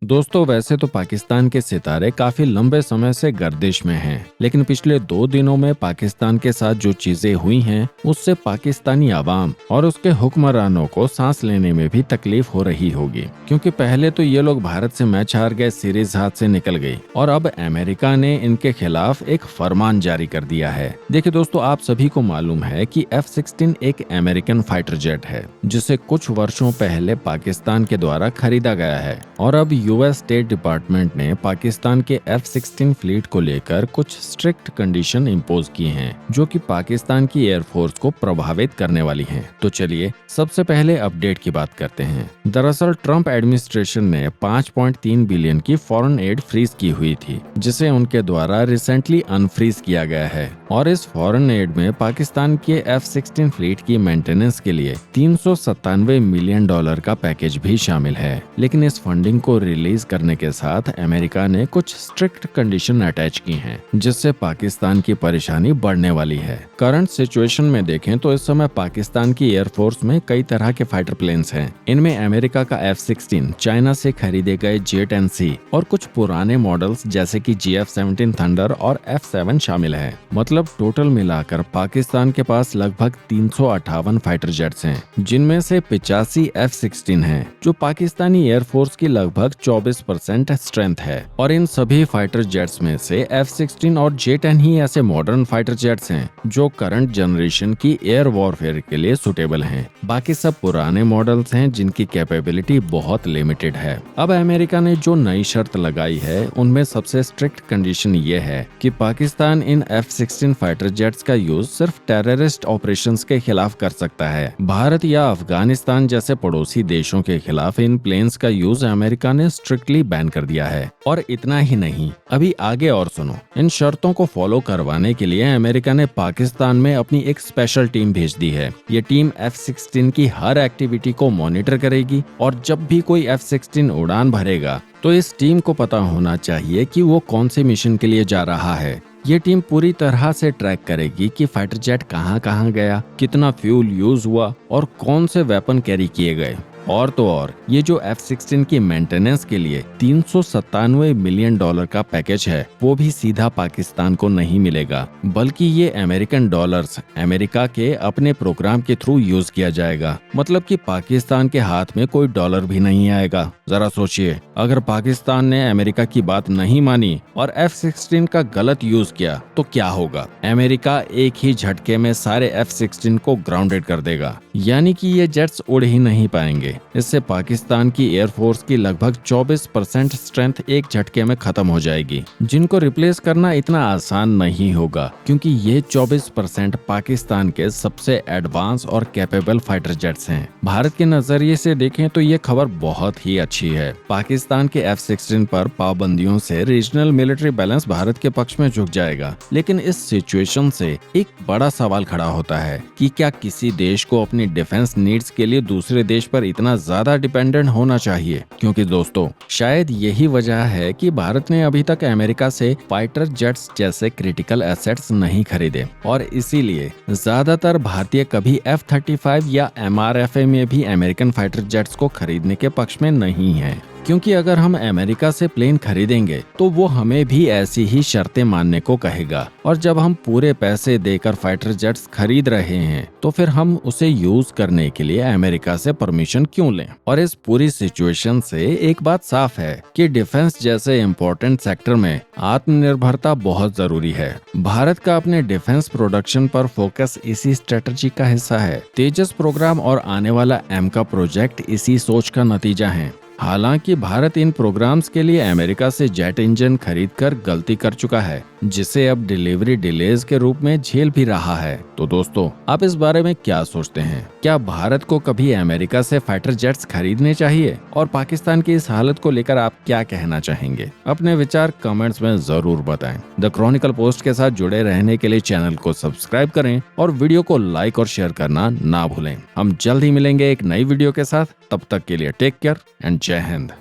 दोस्तों वैसे तो पाकिस्तान के सितारे काफी लंबे समय से गर्दिश में हैं, लेकिन पिछले 2 दिनों में पाकिस्तान के साथ जो चीजें हुई हैं, उससे पाकिस्तानी आवाम और उसके हुक्मरानों को सांस लेने में भी तकलीफ हो रही होगी। क्योंकि पहले तो ये लोग भारत से मैच हार गए, सीरीज हाथ से निकल गई और अब अमेरिका ने इनके खिलाफ एक फरमान जारी कर दिया है। देखिए दोस्तों, आप सभी को मालूम है कि F-16 एक अमेरिकन फाइटर जेट है, जिसे कुछ वर्षों पहले पाकिस्तान के द्वारा खरीदा गया है और अब यूएस स्टेट डिपार्टमेंट ने पाकिस्तान के F-16 फ्लीट को लेकर कुछ स्ट्रिक्ट कंडीशन इम्पोज किए हैं, जो कि पाकिस्तान की एयरफोर्स को प्रभावित करने वाली हैं। तो चलिए सबसे पहले अपडेट की बात करते हैं। दरअसल ट्रंप एडमिनिस्ट्रेशन ने 5.3 बिलियन की फॉरेन एड फ्रीज की हुई थी, जिसे उनके द्वारा रिसेंटली अनफ्रीज किया गया है और इस फॉरेन एड में पाकिस्तान के F-16 फ्लीट की मेंटेनेंस के लिए $397 मिलियन का पैकेज भी शामिल है। लेकिन इस फंडिंग को रिलीज करने के साथ अमेरिका ने कुछ स्ट्रिक्ट कंडीशन अटैच की हैं, जिससे पाकिस्तान की परेशानी बढ़ने वाली है। करंट सिचुएशन में देखें तो इस समय पाकिस्तान की एयरफोर्स में कई तरह के फाइटर प्लेन्स हैं। इनमें अमेरिका का F-16, चाइना से खरीदे गए J-10C और कुछ पुराने मॉडल्स जैसे कि GF-17 थंडर और F-7 शामिल है। मतलब टोटल मिलाकर पाकिस्तान के पास लगभग 358 फाइटर जेट्स हैं, जिनमें से 85 F-16 हैं, जो पाकिस्तानी एयरफोर्स की लगभग 24% स्ट्रेंथ है। और इन सभी फाइटर जेट्स में से F-16 और J-10 ही ऐसे मॉडर्न फाइटर जेट्स हैं जो करंट जनरेशन की एयर वॉरफेयर के लिए सुटेबल हैं। बाकी सब पुराने मॉडल्स हैं जिनकी कैपेबिलिटी बहुत लिमिटेड है। अब अमेरिका ने जो नई शर्त लगाई है, उनमें सबसे स्ट्रिक्ट कंडीशन ये है कि पाकिस्तान इन F-16 फाइटर जेट्स का यूज सिर्फ टेररिस्ट ऑपरेशंस के खिलाफ कर सकता है। भारत या अफगानिस्तान जैसे पड़ोसी देशों के खिलाफ इन प्लेन्स का यूज अमेरिका ने स्ट्रिक्टली बैन कर दिया है। और इतना ही नहीं, अभी आगे और सुनो। इन शर्तों को फॉलो करवाने के लिए अमेरिका ने पाकिस्तान में अपनी एक स्पेशल टीम भेज दी है। ये टीम F-16 की हर एक्टिविटी को मॉनिटर करेगी और जब भी कोई F-16 उड़ान भरेगा तो इस टीम को पता होना चाहिए कि वो कौन से मिशन के लिए जा रहा है। ये टीम पूरी तरह से ट्रैक करेगी कि फाइटर जेट कहां गया, कितना फ्यूल यूज हुआ और कौन से वेपन कैरी किए गए। और तो और ये जो F-16 की मेंटेनेंस के लिए $397 मिलियन का पैकेज है, वो भी सीधा पाकिस्तान को नहीं मिलेगा, बल्कि ये अमेरिकन डॉलर्स अमेरिका के अपने प्रोग्राम के थ्रू यूज किया जाएगा। मतलब कि पाकिस्तान के हाथ में कोई डॉलर भी नहीं आएगा। जरा सोचिए, अगर पाकिस्तान ने अमेरिका की बात नहीं मानी और F-16 का गलत यूज किया तो क्या होगा? अमेरिका एक ही झटके में सारे F-16 को ग्राउंडेड कर देगा, यानी कि ये जेट्स उड़ ही नहीं पाएंगे। इससे पाकिस्तान की एयरफोर्स की लगभग 24% स्ट्रेंथ एक झटके में खत्म हो जाएगी, जिनको रिप्लेस करना इतना आसान नहीं होगा, क्योंकि ये 24% पाकिस्तान के सबसे एडवांस और कैपेबल फाइटर जेट्स हैं। भारत के नजरिए से देखें तो ये खबर बहुत ही अच्छी है। पाकिस्तान के F-16 पर पाबंदियों से रीजनल मिलिट्री बैलेंस भारत के पक्ष में झुक जाएगा। लेकिन इस सिचुएशन से एक बड़ा सवाल खड़ा होता है कि क्या किसी देश को अपनी डिफेंस नीड्स के लिए दूसरे देश पर इतना ज्यादा डिपेंडेंट होना चाहिए? क्योंकि दोस्तों, शायद यही वजह है कि भारत ने अभी तक अमेरिका से फाइटर जेट्स जैसे क्रिटिकल एसेट्स नहीं खरीदे और इसीलिए ज्यादातर भारतीय कभी F-35 या MRFA में भी अमेरिकन फाइटर जेट्स को खरीदने के पक्ष में नहीं है। क्योंकि अगर हम अमेरिका से प्लेन खरीदेंगे तो वो हमें भी ऐसी ही शर्तें मानने को कहेगा, और जब हम पूरे पैसे देकर फाइटर जेट्स खरीद रहे हैं तो फिर हम उसे यूज करने के लिए अमेरिका से परमिशन क्यों लें? और इस पूरी सिचुएशन से एक बात साफ है कि डिफेंस जैसे इम्पोर्टेंट सेक्टर में आत्मनिर्भरता बहुत जरूरी है। भारत का अपने डिफेंस प्रोडक्शन पर फोकस इसी स्ट्रेटजी का हिस्सा है। तेजस प्रोग्राम और आने वाला एमका प्रोजेक्ट इसी सोच का नतीजा है। हालांकि भारत इन प्रोग्राम्स के लिए अमेरिका से जेट इंजन खरीदकर गलती कर चुका है, जिसे अब डिलीवरी डिलेज के रूप में झेल भी रहा है। तो दोस्तों, आप इस बारे में क्या सोचते हैं? क्या भारत को कभी अमेरिका से फाइटर जेट्स खरीदने चाहिए? और पाकिस्तान की इस हालत को लेकर आप क्या कहना चाहेंगे? अपने विचार कमेंट्स में जरूर बताएं। द क्रॉनिकल पोस्ट के साथ जुड़े रहने के लिए चैनल को सब्सक्राइब करें और वीडियो को लाइक और शेयर करना ना भूलें। हम जल्द ही मिलेंगे एक नई वीडियो के साथ। तब तक के लिए टेक केयर एंड जय हिंद।